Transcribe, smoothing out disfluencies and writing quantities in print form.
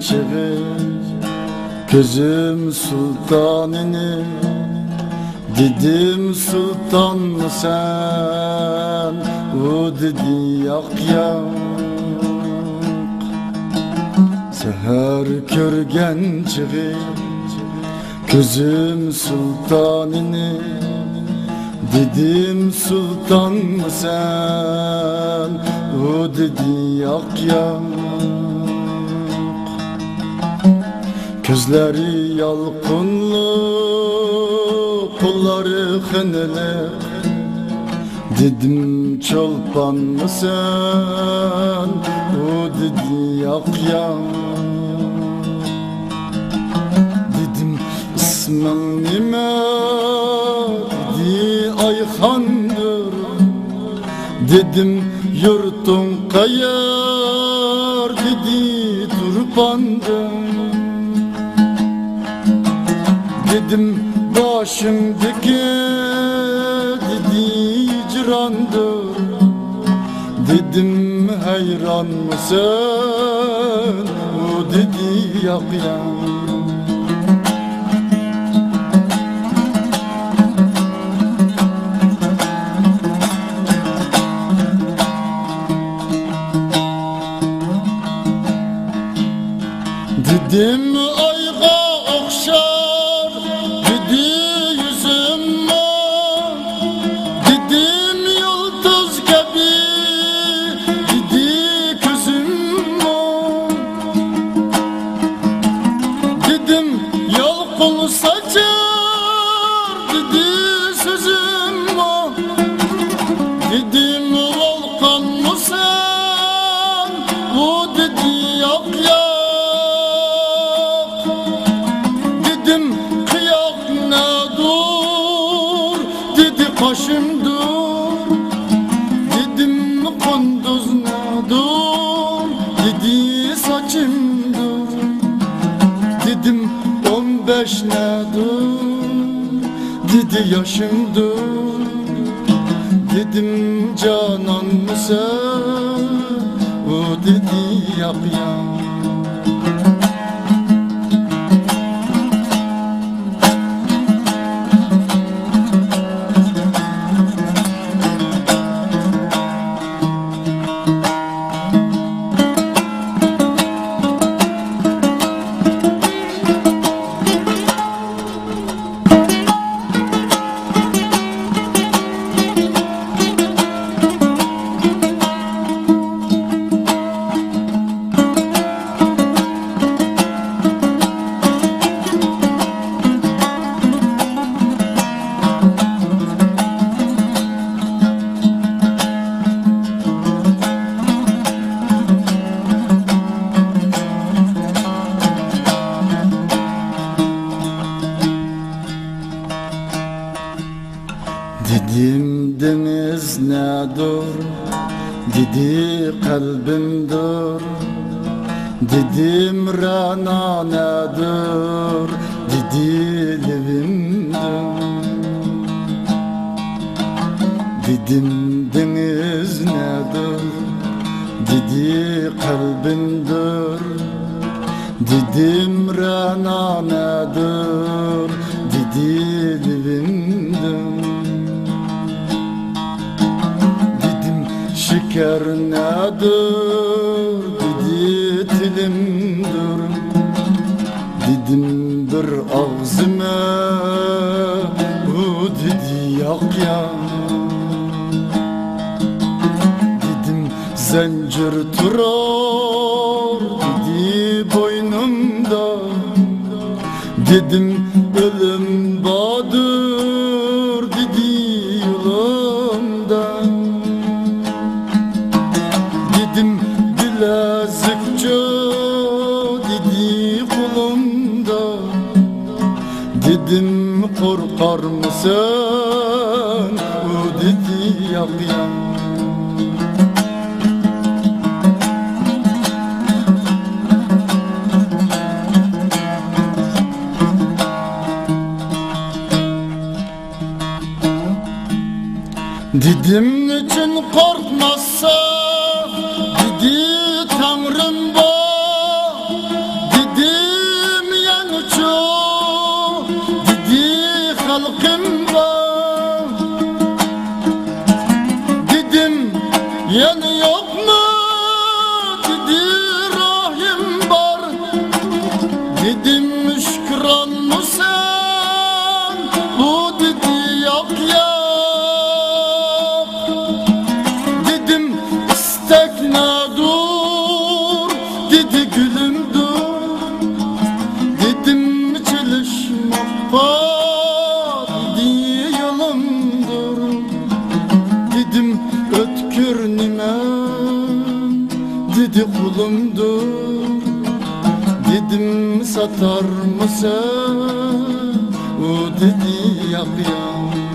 çığı gözüm sultanını. Dedim sultan mı sen, o dedi yak yak. Seher körgen çığı gözüm sultanını. Dedim sultan mı sen, o dedi yak yak. Gözleri yalqınlı, kolları hınlı. Dedim çolpan mı sen, o dedi yak yak. Dedim ismin nime, dedi Ayhan'dır. Dedim yurtun kayar, dedi Turpan'dır. Dedim başımdaki, dedi hicrandır. Dedim hayran mısın, o dedi yak yak. Dedim ayga okşar, dedi yüzüm var. Dedim yıldız gibi, dedi gözüm var. Dedim yalqın saçar, dedi sözüm var. Dedim volkan mı sen, o dedi yak yak. Başım dur, dedim kunduz ne dur, dedi saçım dur. Dedim 15 ne dur, dedi yaşım dur. Dedim canan mı sen, o dedi yak yak. Dedim deniz nedir, dedi kalbim dur. Dedim rana nedir, dedi levim dur. Dedim deniz nedir, dedi kalbim dur. Dedim rana nedir, dedi levim dur. Şeker nedir, dedi dilimdir. Dedim bir ağzıma, o dedi yak yak. Dedim zincir turar, dedi boynumda. Dedim ölüm badır, dedi yolumda. Dedim bilezikçe, dedi kolumda. Dedim korkar mısın, o dedi yak yak. Dedim niçin korkmazsa, dedi Tanrım var. rahim var. Dedim yani yok mu, dedi rahim var. Dedim müşküran mı sen, bu dedi yok ya. Dedim istekna dur, dedi gülüm dur. Dedim çalışmak var, dedi yolumdur. Dedim ötkür nime, dedi kulumdur. Dedim satar mısın, o dedi yap ya.